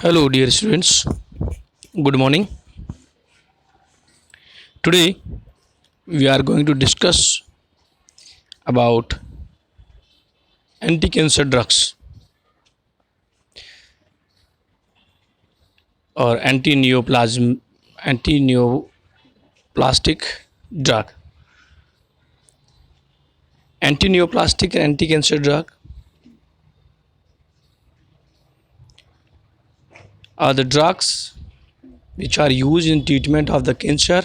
Hello, dear students. Good morning. Today, we are going to discuss about anti-cancer drugs or anti-neoplastic drug. Anti-neoplastic and anti-cancer drug are the drugs which are used in treatment of the cancer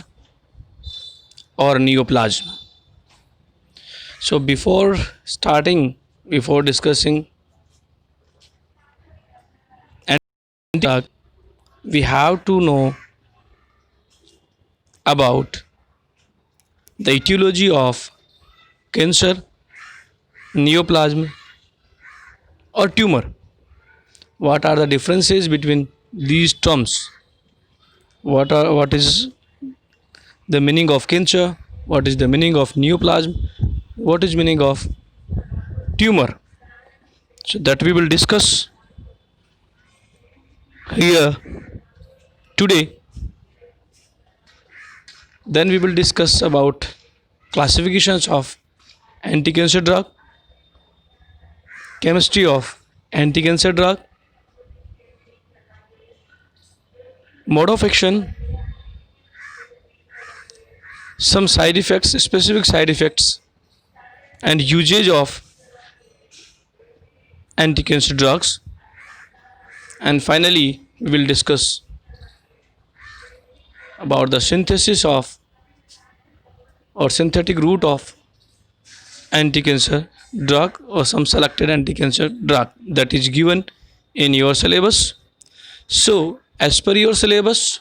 or neoplasm. So, before discussing anti-drug, we have to know about the etiology of cancer, neoplasm, or tumor. What are the differences between these terms? What is the meaning of cancer? What is the meaning of neoplasm? What is meaning of tumor? So that we will discuss here today. Then we will discuss about classifications of anti-cancer drug, chemistry of anti-cancer drug, mode of action, some side effects, specific side effects, and usage of anti-cancer drugs, and finally we will discuss about the synthesis of or synthetic route of anti-cancer drug or some selected anti-cancer drug that is given in your syllabus. So as per your syllabus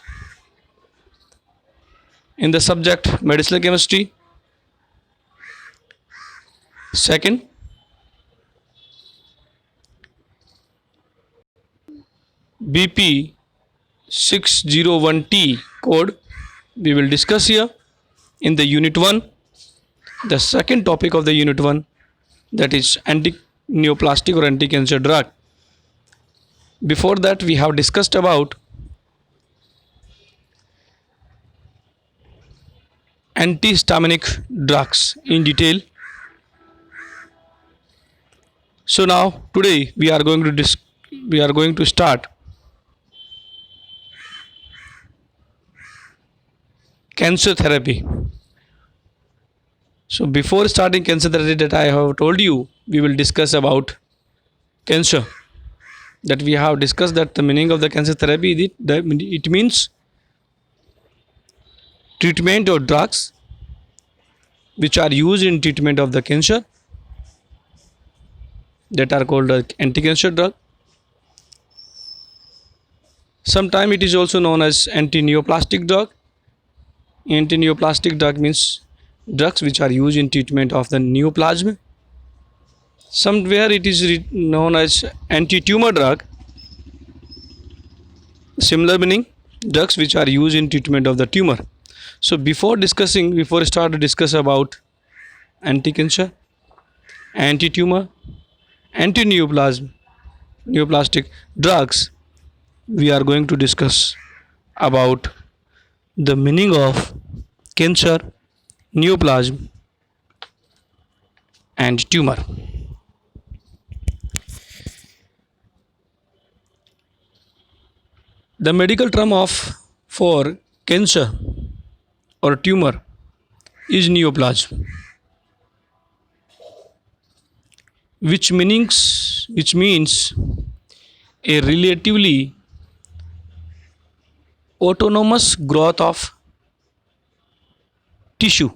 in the subject medicinal chemistry, second BP 601T code we will discuss here in the unit 1, the second topic of the unit 1, that is anti-neoplastic or anti-cancer drug. Before that we have discussed about antihistaminic drugs in detail. So now today we are going to start cancer therapy. So before starting cancer therapy, that I have told you, we will discuss about cancer. That we have discussed that the meaning of the cancer therapy, it means treatment or drugs which are used in treatment of the cancer, that are called anti-cancer drug. Sometimes it is also known as anti-neoplastic drug. Anti-neoplastic drug means drugs which are used in treatment of the neoplasm. Somewhere it is known as anti-tumor drug. Similar meaning, drugs which are used in treatment of the tumor. So before start to discuss about anti-cancer, anti-tumor, neoplastic drugs, we are going to discuss about the meaning of cancer, neoplasm, and tumor. The medical term for cancer or tumor is neoplasm, which means a relatively autonomous growth of tissue.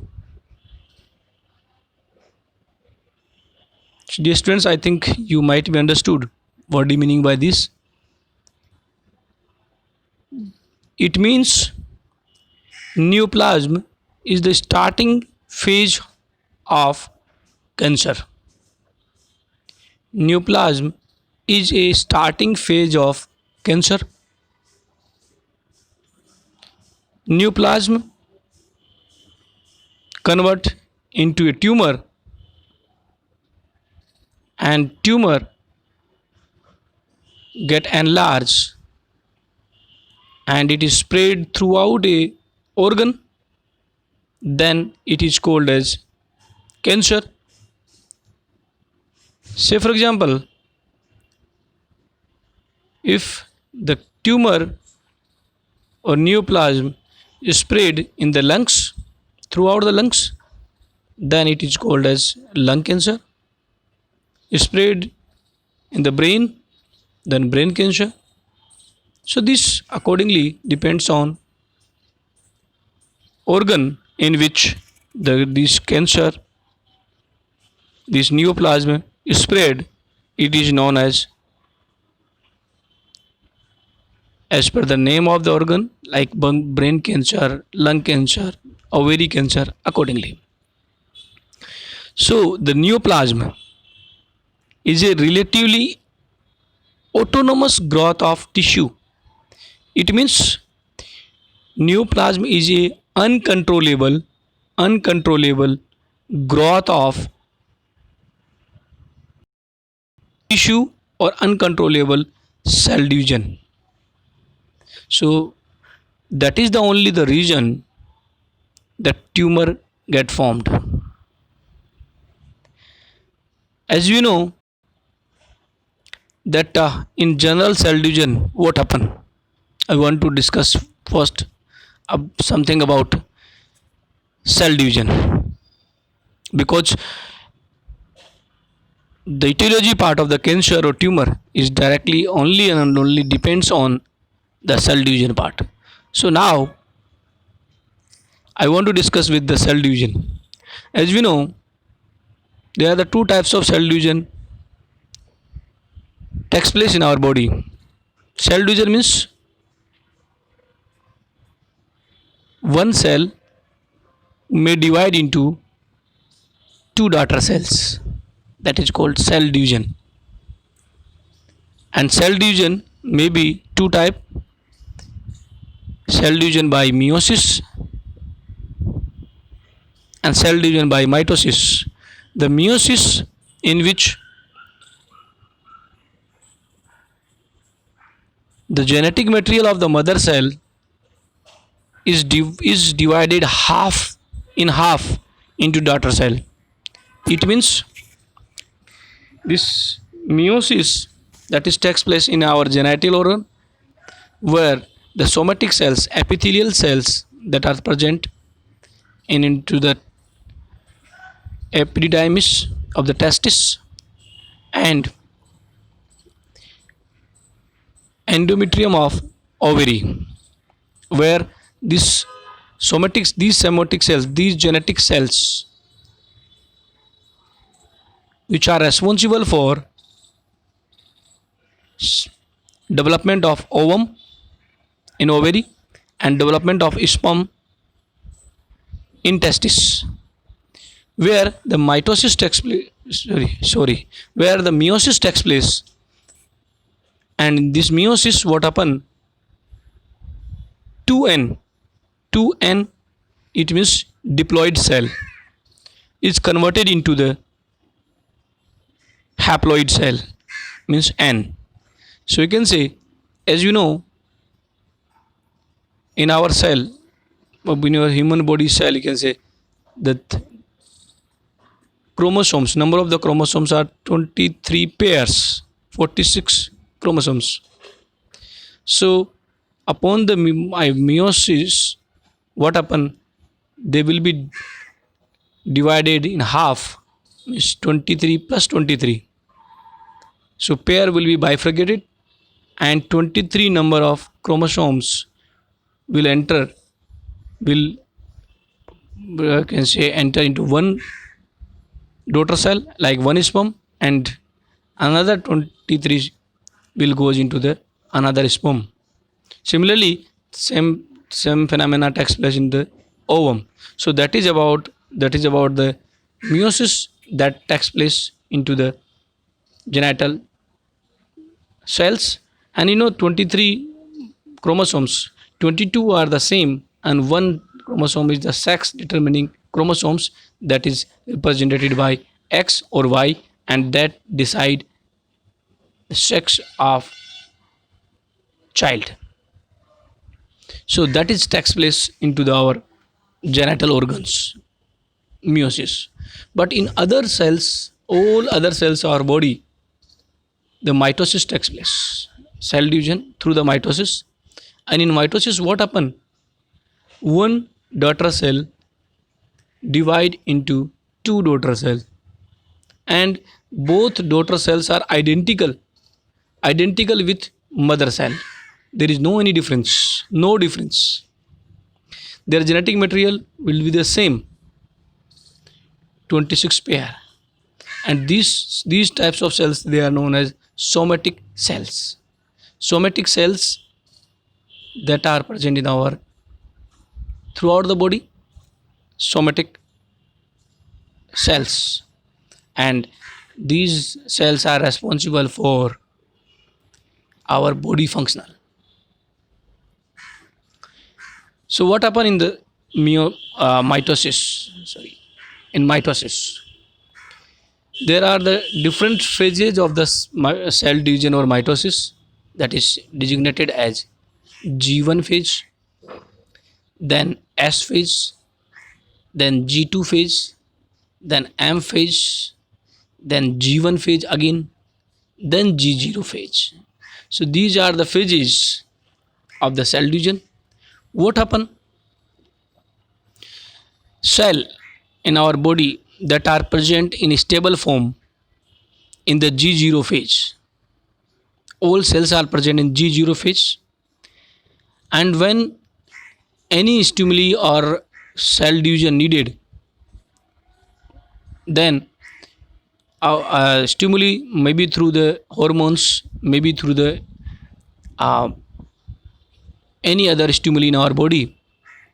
Dear students, I think you might be understood what do you meaning by this. It means neoplasm is the starting phase of cancer. Neoplasm is a starting phase of cancer. Neoplasm convert into a tumor, and tumor get enlarged and it is spread throughout a organ, then it is called as cancer. Say for example, if the tumor or neoplasm is spread in the lungs, throughout the lungs, then it is called as lung cancer. Spread in the brain, then brain cancer. So this accordingly depends on organ in which this cancer, this neoplasm is spread. It is known as per the name of the organ, like brain cancer, lung cancer, ovary cancer accordingly. So the neoplasm is a relatively autonomous growth of tissue. It means neoplasm is a uncontrollable growth of tissue or uncontrollable cell division. So that is the only the reason that tumor get formed. As you know that in general cell division, what happen? I want to discuss first something about cell division, because the etiology part of the cancer or tumor is directly only and only depends on the cell division part. So now I want to discuss with the cell division. As we know, there are the two types of cell division takes place in our body. Cell division means one cell may divide into two daughter cells. That is called cell division. And cell division may be two type: cell division by meiosis and cell division by mitosis. The meiosis, in which the genetic material of the mother cell is divided half into daughter cell. It means this meiosis that is takes place in our genital organ, where the somatic cells, epithelial cells that are present into the epididymis of the testis and endometrium of ovary, where these somatic cells, these genetic cells, which are responsible for development of ovum in ovary and development of sperm in testis, where the mitosis takes place, where the meiosis takes place. And in this meiosis, what happen? 2n, it means diploid cell, is converted into the haploid cell, means n. So you can say, as you know, in our cell, in your human body cell, you can say that chromosomes, number of the chromosomes are 23 pairs, 46 chromosomes. So upon the meiosis, what happen? They will be divided in half, is 23 plus 23. So pair will be bifurcated and 23 number of chromosomes will enter into one daughter cell, like one sperm, and another 23 will goes into the another sperm. Similarly, same phenomena takes place in the ovum. So that is about the meiosis that takes place into the genital cells. And 23 chromosomes, 22 are the same, and one chromosome is the sex determining chromosomes, that is represented by X or Y, and that decide the sex of child. So that is takes place into our genital organs, meiosis. But in other cells, all other cells of our body, the mitosis takes place. Cell division through the mitosis. And in mitosis, what happen? One daughter cell divide into two daughter cells, and both daughter cells are identical with mother cell. There is no any difference, no difference. Their genetic material will be the same, 26 pair. And these types of cells, they are known as somatic cells. Somatic cells that are present in our throughout the body, somatic cells, and these cells are responsible for our body functional. So what happen in the mitosis? Sorry, in mitosis, there are the different phases of the cell division or mitosis, that is designated as G1 phase, then S phase, then G2 phase, then M phase, then G1 phase again, then G0 phase. So these are the phases of the cell division. What happen? Cell in our body that are present in stable form in the G0 phase. All cells are present in G0 phase, and when any stimuli or cell division needed, then stimuli, maybe through the hormones, maybe through the uh, any other stimuli in our body,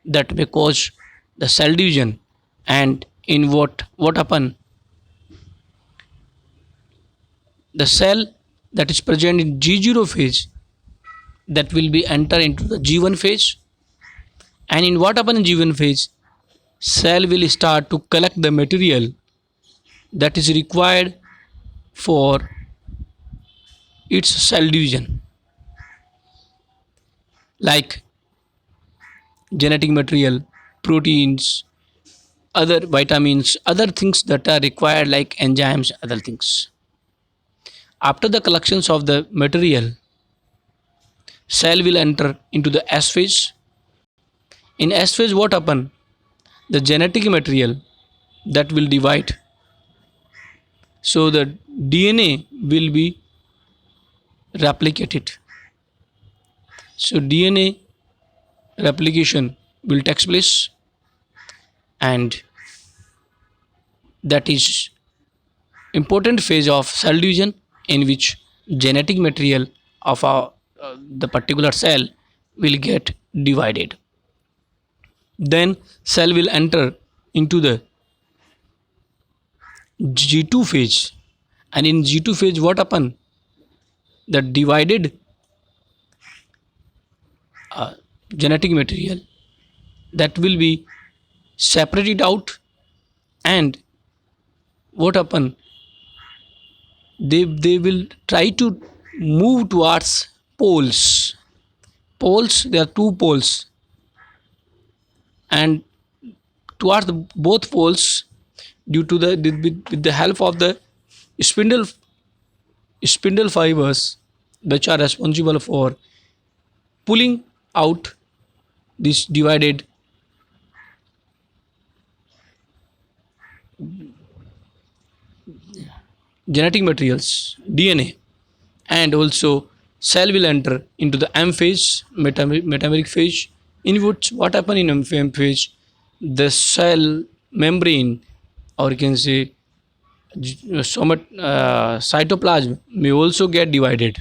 that may cause the cell division. And in what happen, the cell that is present in G0 phase, that will be enter into the G1 phase. And in what happen in G1 phase, cell will start to collect the material that is required for its cell division, like genetic material, proteins, other vitamins, other things that are required, like enzymes, other things. After the collections of the material, cell will enter into the S phase. In S phase, what happen? The genetic material that will divide. So the DNA will be replicated. So DNA replication will take place, and that is important phase of cell division, in which genetic material of the particular cell will get divided. Then cell will enter into the G2 phase, and in G2 phase, what happen? The divided genetic material that will be separated out, and what happen? They will try to move towards poles. Poles, there are two poles, and towards both poles, due to the with the help of the spindle spindle fibers, which are responsible for pulling out this divided genetic materials, DNA. And also cell will enter into the M phase, metameric phase, in which what happen in M phase, the cell membrane, or you can say cytoplasm, may also get divided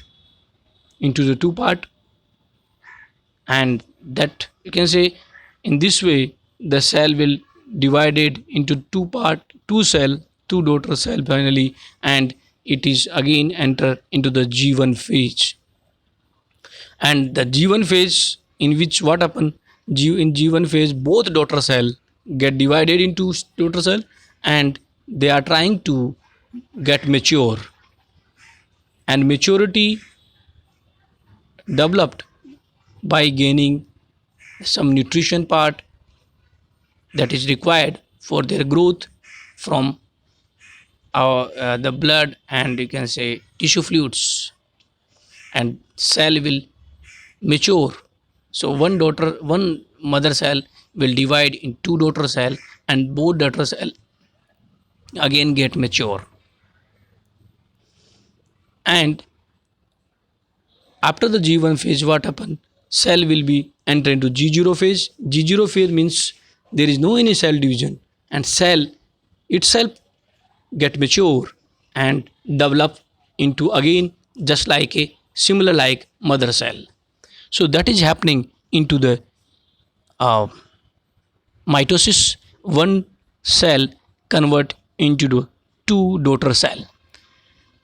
into the two part. And that, you can say, in this way the cell will divided into two part, two cell, two daughter cell finally, and it is again enter into the G1 phase. And the G1 phase, in which what happen, in G1 phase, both daughter cell get divided into daughter cell, and they are trying to get mature, and maturity developed by gaining some nutrition part that is required for their growth from the blood, and you can say tissue fluids, and cell will mature. So one mother cell will divide in two daughter cell, and both daughter cell again get mature. And after the G1 phase, what happen? Cell will be enter into G0 phase. G0 phase means there is no any cell division, and cell itself get mature and develop into again just like a similar like mother cell. So that is happening into the uh, mitosis. One cell convert into the two daughter cell.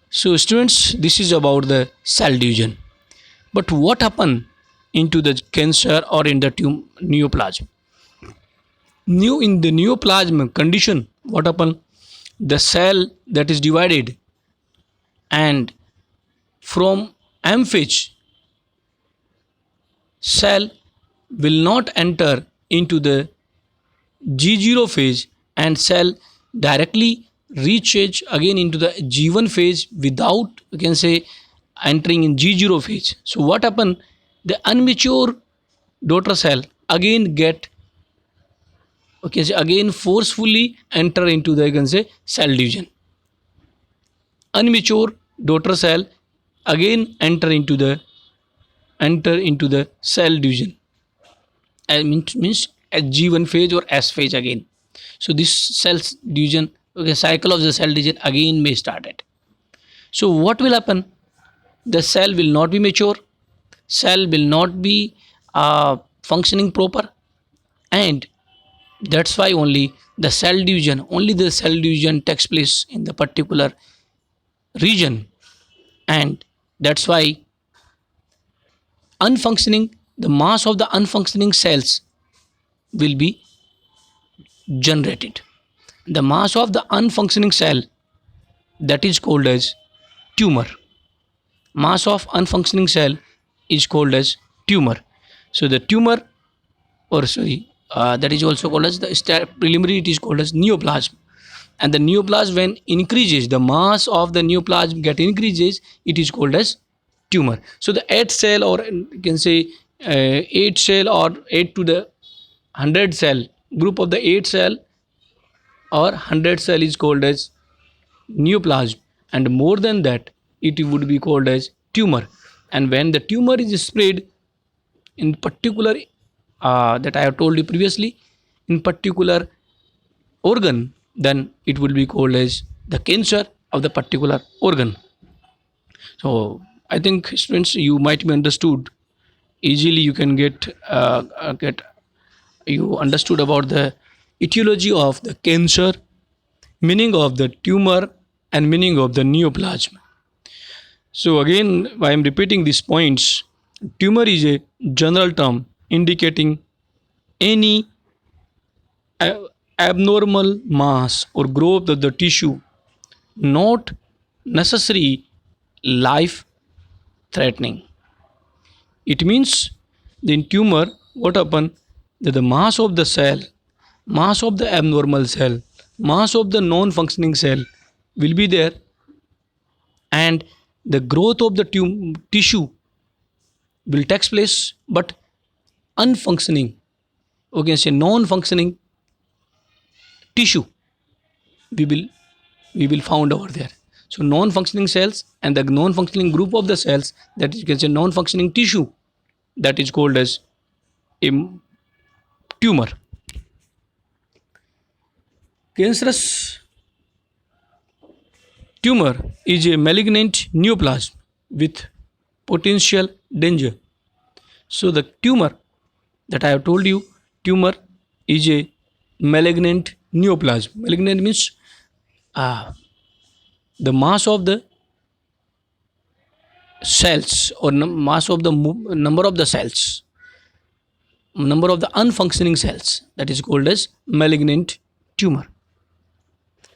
So students, this is about the cell division. But what happen into the cancer or in the neoplasm? In the neoplasm condition, what happen? The cell that is divided, and from M phase, cell will not enter into the G0 phase, and cell directly reaches again into the G1 phase without, you can say, entering in G0 phase. So what happen? The unmature daughter cell again get, okay, so again forcefully enter into the, you can say, cell division. Unmature daughter cell again enter into the cell division. Means at G1 phase or S phase again. So this cell division, okay, cycle of the cell division again may start it. So what will happen? The cell will not be mature, cell will not be functioning proper, and that's why only the cell division takes place in the particular region, and that's why unfunctioning the mass of the unfunctioning cells will be generated. The mass of the unfunctioning cell, that is called as tumor. Mass of unfunctioning cell is called as tumor. So the tumor, or sorry, that is also called as the preliminary, it is called as neoplasm. And the neoplasm, when increases, the mass of the neoplasm get increases, it is called as tumor. So the 8 cell, or you can say 8 cell, or 8 to the 100 cell, group of the 8 cell or 100 cell is called as neoplasm, and more than that it would be called as tumor. And when the tumor is spread in particular, that I have told you previously, in particular organ, then it will be called as the cancer of the particular organ. So I think students, you might be understood easily. You can get you understood about the etiology of the cancer, meaning of the tumor, and meaning of the neoplasm. So again, I am repeating these points. Tumor is a general term indicating any abnormal mass or growth of the tissue, not necessary life threatening. It means in tumor, what happen? That the mass of the cell, mass of the abnormal cell, mass of the non-functioning cell will be there, and the growth of the tissue will take place, but unfunctioning, okay, say non-functioning tissue we will found over there. So non-functioning cells and the non-functioning group of the cells, that you can say non-functioning tissue, that is called as a tumor. Cancerous tumor is a malignant neoplasm with potential danger. So the tumor that I have told you, tumor is a malignant neoplasm. Malignant means the mass of the cells, or mass of the number of the cells, number of the unfunctioning cells, that is called as malignant tumor,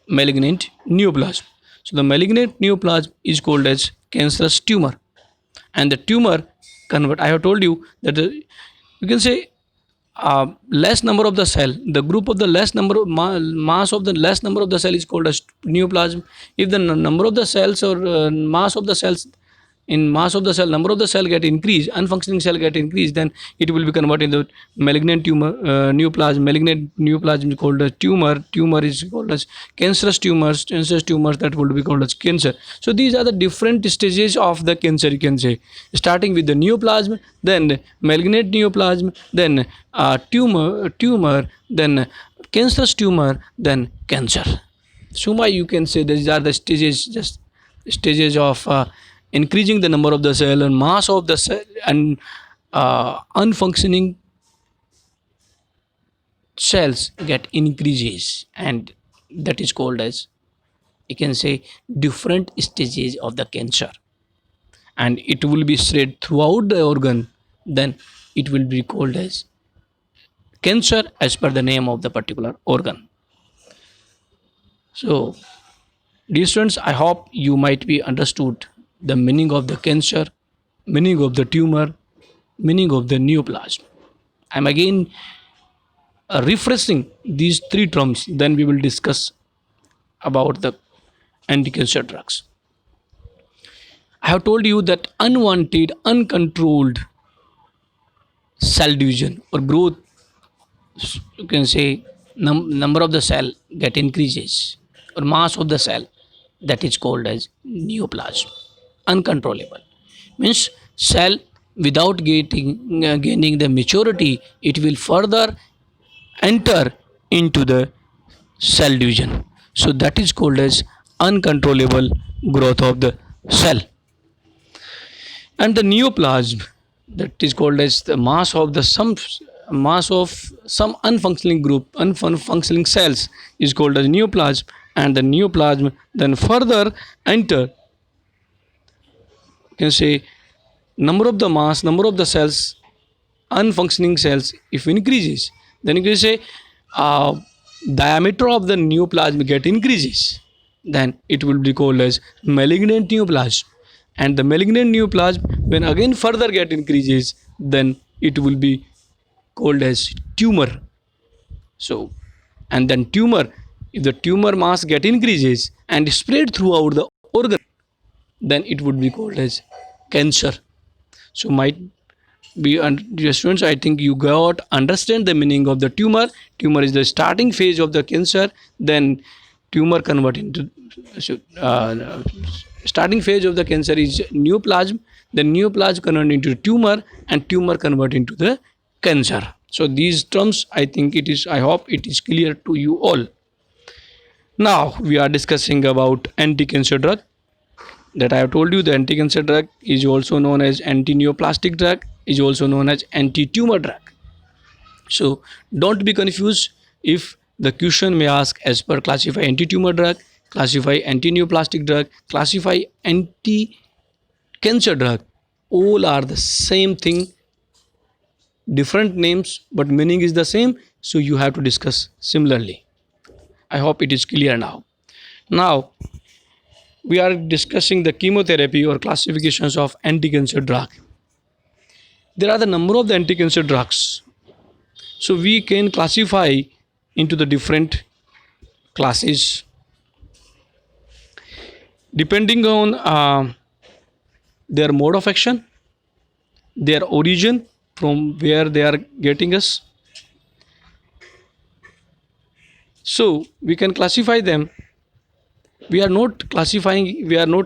malignant neoplasm. So the malignant neoplasm is called as cancerous tumor, and the tumor convert, I have told you that you can say less number of the cell, the group of the less number of mass of the less number of the cell is called as neoplasm. If the number of the cells or mass of the cells, in mass of the cell, number of the cell get increased, unfunctioning cell get increased, then it will be converted into malignant tumor, neoplasm. Malignant neoplasm is called as tumor. Tumor is called as cancerous tumors. Cancerous tumors, that would be called as cancer. So these are the different stages of the cancer, you can say, starting with the neoplasm, then malignant neoplasm, then tumor, then cancerous tumor, then cancer. So why you can say these are the stages, just stages of increasing the number of the cell and mass of the cell, and unfunctioning cells get increases, and that is called as, you can say, different stages of the cancer, and it will be spread throughout the organ, then it will be called as cancer as per the name of the particular organ. So dear students, I hope you might be understood the meaning of the cancer, meaning of the tumor, meaning of the neoplasm. I'm again refreshing these three terms, then we will discuss about the anti-cancer drugs. I have told you that unwanted, uncontrolled cell division or growth, you can say, number of the cell get increases, or mass of the cell, that is called as neoplasm. Uncontrollable means cell without gaining the maturity, it will further enter into the cell division. So that is called as uncontrollable growth of the cell. And the neoplasm, that is called as the mass of some unfunctioning group, unfunctioning cells, is called as neoplasm. And the neoplasm then further enter, you can say, number of the cells, unfunctioning cells, if increases, then you can say diameter of the neoplasm get increases, then it will be called as malignant neoplasm. And the malignant neoplasm, when again further get increases, then it will be called as tumor. So, and then tumor, if the tumor mass get increases and spread throughout the organ, then it would be called as cancer. So might be, dear students, I think you got understand the meaning of the tumor. Tumor is the starting phase of the cancer, then tumor convert into starting phase of the cancer is neoplasm, then neoplasm convert into tumor, and tumor convert into the cancer. So these terms, I think it is, I hope it is clear to you all. Now we are discussing about anti-cancer drug. That I have told you, the anti-cancer drug is also known as anti-neoplastic drug, is also known as anti-tumor drug. So don't be confused if the question may ask as per classify anti-tumor drug, classify anti-neoplastic drug, classify anti-cancer drug. All are the same thing, different names, but meaning is the same. So you have to discuss similarly. I hope it is clear now. Now we are discussing the chemotherapy or classifications of anti-cancer drug. There are the number of the anti-cancer drugs. So we can classify into the different classes depending on their mode of action, their origin, from where they are getting us. So we can classify them. We are not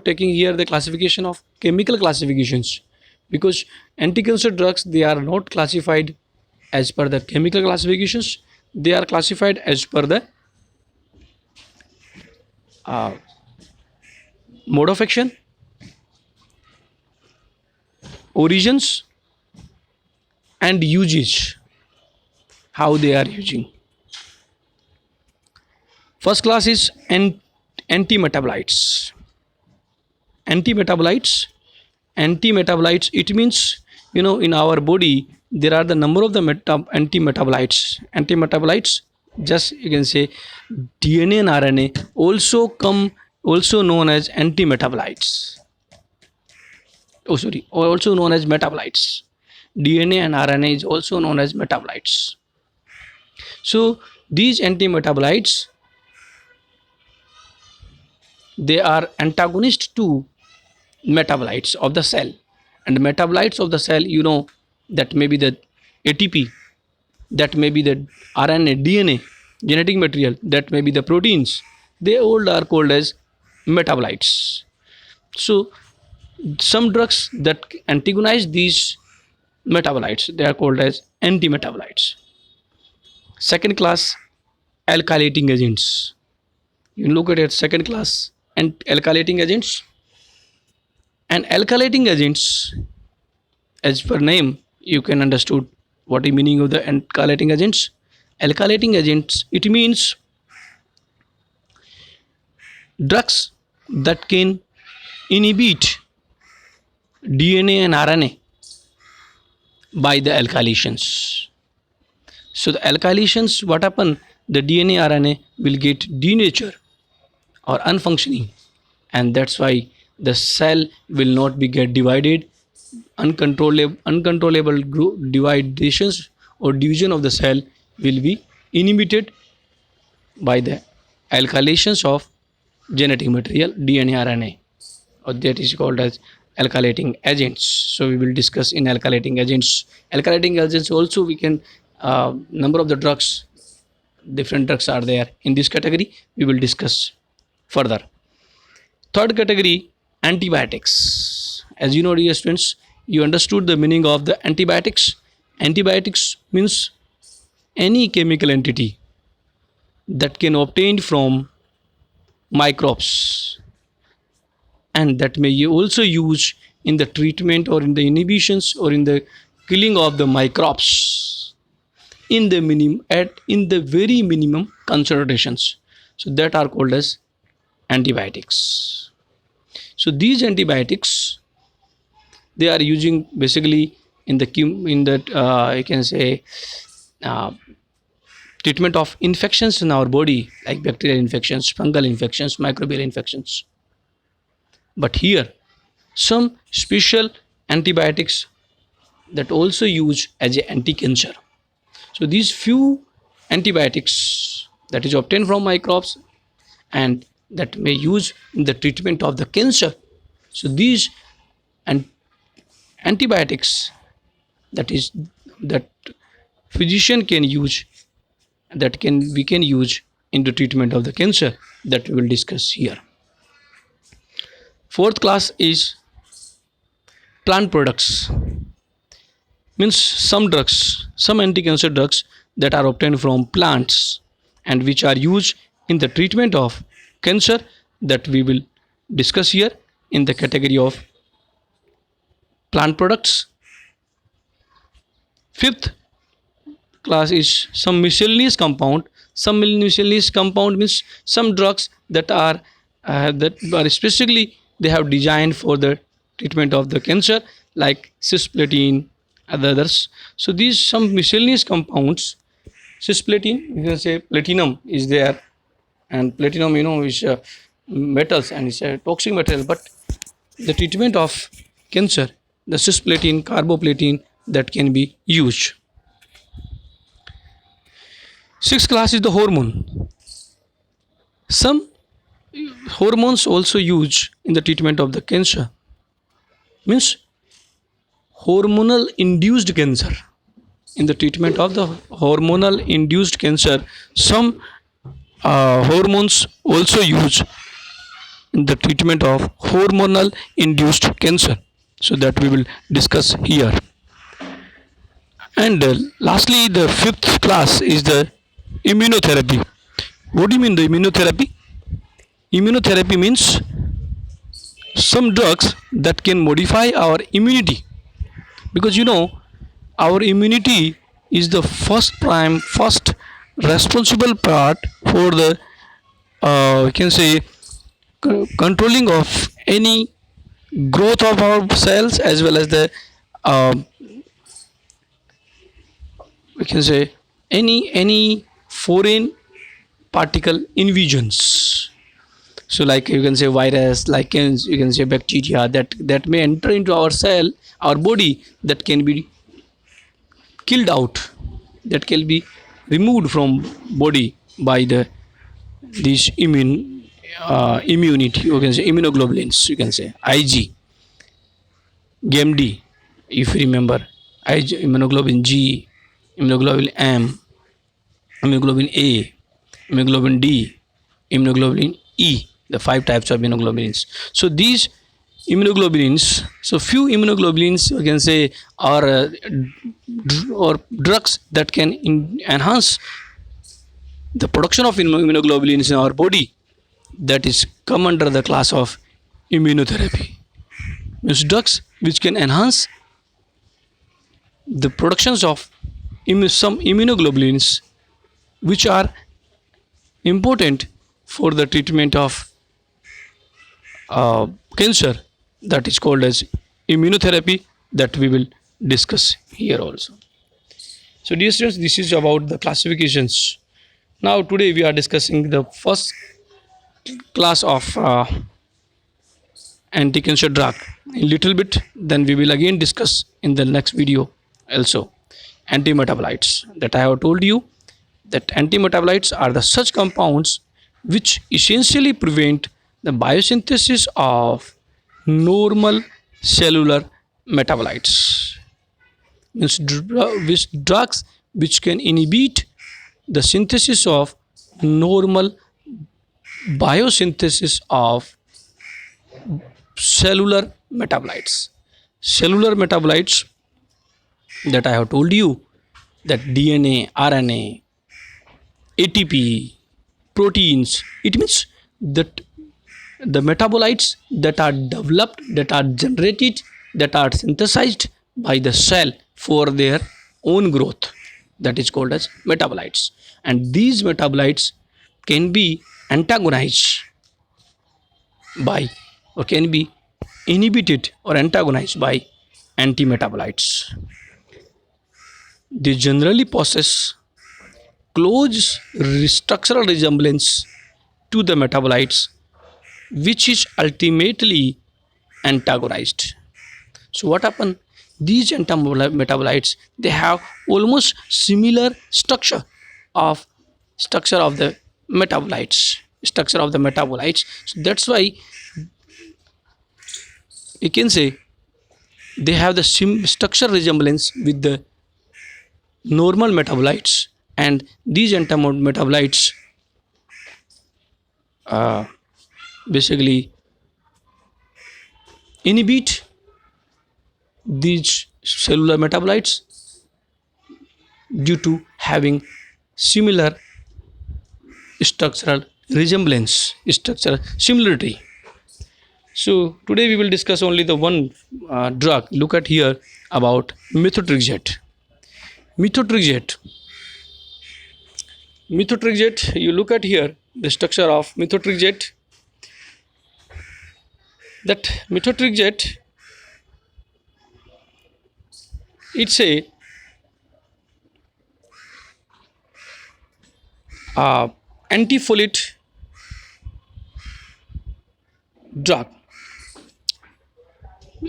taking here the classification of chemical classifications, because anti-cancer drugs, they are not classified as per the chemical classifications. They are classified as per the mode of action, origins, and usage, how they are using. First class is antimetabolites. Antimetabolites, it means, in our body there are the number of the antimetabolites. Antimetabolites, just you can say DNA and RNA also known as antimetabolites. Also known as metabolites. DNA and RNA is also known as metabolites. So these antimetabolites, they are antagonist to metabolites of the cell, and metabolites of the cell, that may be the ATP, that may be the RNA, DNA, genetic material, that may be the proteins. They all are called as metabolites. So some drugs that antagonize these metabolites, they are called as antimetabolites. Second class, alkylating agents. You look at it, second class and alkylating agents. And alkylating agents, as per name, you can understood what the meaning of the alkylating agents. Alkylating agents, it means drugs that can inhibit DNA and RNA by the alkylations. So the alkylations, what happen? The DNA RNA will get denatured or unfunctioning, and that's why the cell will not be get divided. Uncontrollable divisions or division of the cell will be inhibited by the alkylations of genetic material DNA RNA, or that is called as alkylating agents. So we will discuss in alkylating agents. Alkylating agents also, we can number of the drugs, different drugs are there in this category, we will discuss further. Third category, antibiotics. As you know, dear students, you understood the meaning of the antibiotics. Antibiotics means any chemical entity that can obtained from microbes, and that may also use in the treatment or in the inhibitions or in the killing of the microbes in the very minimum concentrations. So that are called as antibiotics. So these antibiotics, they are using basically in the you can say treatment of infections in our body, like bacterial infections, fungal infections, microbial infections. But here some special antibiotics that also use as a anti-cancer. So these few antibiotics that is obtained from microbes and that may use in the treatment of the cancer. So these antibiotics that physician can use, we can use in the treatment of the cancer, that we will discuss here. Fourth class is plant products. Means some drugs, some anti-cancer drugs that are obtained from plants and which are used in the treatment of cancer, that we will discuss here in the category of plant products. Fifth class is some miscellaneous compound. Some miscellaneous compound means some drugs that are specifically they have designed for the treatment of the cancer, like cisplatin and others. So these some miscellaneous compounds. Cisplatin, you can say platinum is there, and platinum is metals and it's a toxic material, but the treatment of cancer, the cisplatin, carboplatin, that can be used. Sixth class is the hormone. Some hormones also used in the treatment of the cancer, means hormonal induced cancer. In the treatment of the hormonal induced cancer, some hormones also used in the treatment of hormonal induced cancer. So that we will discuss here. And lastly, the fifth class is the immunotherapy. What do you mean the immunotherapy? Immunotherapy means some drugs that can modify our immunity, because our immunity is the first responsible part for the you can say controlling of any growth of our cells, as well as the we can say any foreign particle invasions. So like you can say virus, like you can say bacteria that may enter into our cell, our body, that can be killed out, that can be removed from body by the these immunity, you can say immunoglobulins, you can say Ig, GMD, if you remember, Ig, immunoglobulin G, immunoglobulin M, immunoglobulin A, immunoglobulin D, immunoglobulin E, the 5 types of immunoglobulins. So these immunoglobulins, so few immunoglobulins you can say are or drugs that can enhance the production of immunoglobulins in our body, that is come under the class of immunotherapy. Means drugs which can enhance the productions of some immunoglobulins which are important for the treatment of cancer, that is called as immunotherapy, that we will discuss here also. So dear students, this is about the classifications. Now today we are discussing the first class of anti-cancer drug in little bit, then we will again discuss in the next video also antimetabolites. That I have told you that antimetabolites are the such compounds which essentially prevent the biosynthesis of normal cellular metabolites. Means drugs which can inhibit the synthesis of normal biosynthesis of cellular metabolites. Cellular metabolites, that I have told you, that DNA, RNA, ATP, proteins, it means that the metabolites that are developed, that are generated, that are synthesized by the cell for their own growth, that is called as metabolites. And these metabolites can be antagonized by, or can be inhibited or antagonized by antimetabolites. They generally possess close structural resemblance to the metabolites, which is ultimately antagonized. So what happen? These metabolites, they have almost similar structure of the metabolites. So that's why you can say they have the structural resemblance with the normal metabolites, and these metabolites basically inhibit these cellular metabolites due to having similar structural resemblance, structural similarity. So today we will discuss only the one drug. Look at here about methotrexate. Methotrexate, you look at here the structure of methotrexate. That methotrexate, it's a antifolate drug.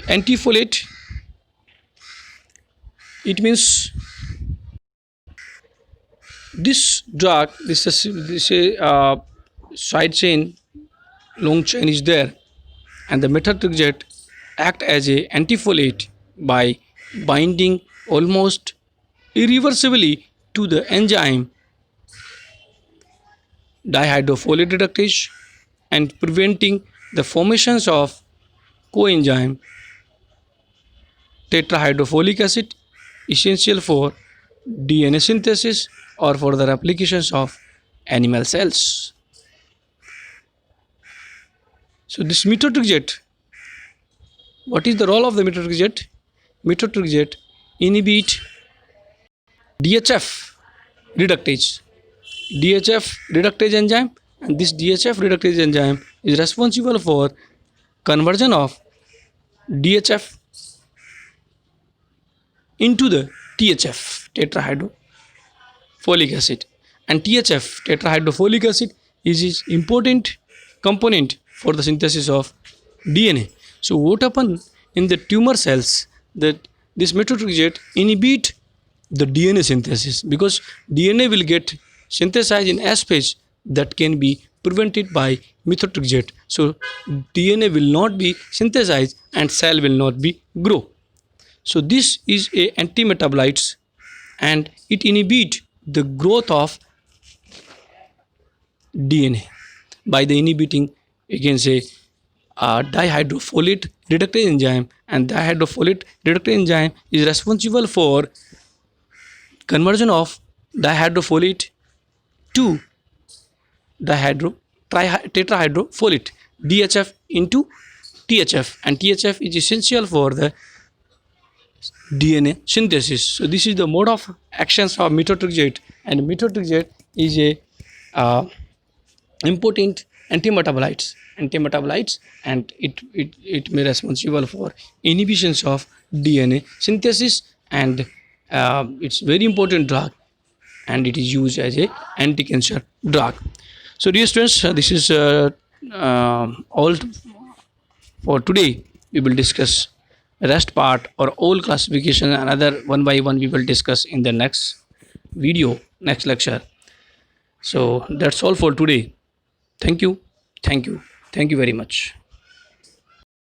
Antifolate, it means this drug, this side chain, long chain is there, and the methotrexate act as a antifolate by binding almost irreversibly to the enzyme dihydrofolate reductase and preventing the formations of coenzyme tetrahydrofolic acid, essential for DNA synthesis or for the replications of animal cells. So this methotrexate, what is the role of the methotrexate? Methotrexate inhibit DHF reductase enzyme, and this DHF reductase enzyme is responsible for conversion of DHF into the THF, tetrahydrofolic acid, and THF, tetrahydrofolic acid, is important component for the synthesis of DNA. So what happen in the tumor cells, that this methotrexate inhibit the DNA synthesis, because DNA will get synthesized in S phase that can be prevented by methotrexate. So DNA will not be synthesized and cell will not be grow. So this is a antimetabolites, and it inhibit the growth of DNA by the inhibiting, you can say, dihydrofolate reductase enzyme, and dihydrofolate reductase enzyme is responsible for conversion of dihydrofolate to dihydro tetrahydrofolate DHF into THF, and THF is essential for the DNA synthesis. So this is the mode of actions of methotrexate, and methotrexate is a important antimetabolites, and it may responsible for inhibitions of DNA synthesis, and it's very important drug, and it is used as a anti-cancer drug. So dear students, this is all for today. We will discuss rest part or all classification, another one by one we will discuss in the next video, next lecture. So that's all for today. Thank you, thank you, thank you very much.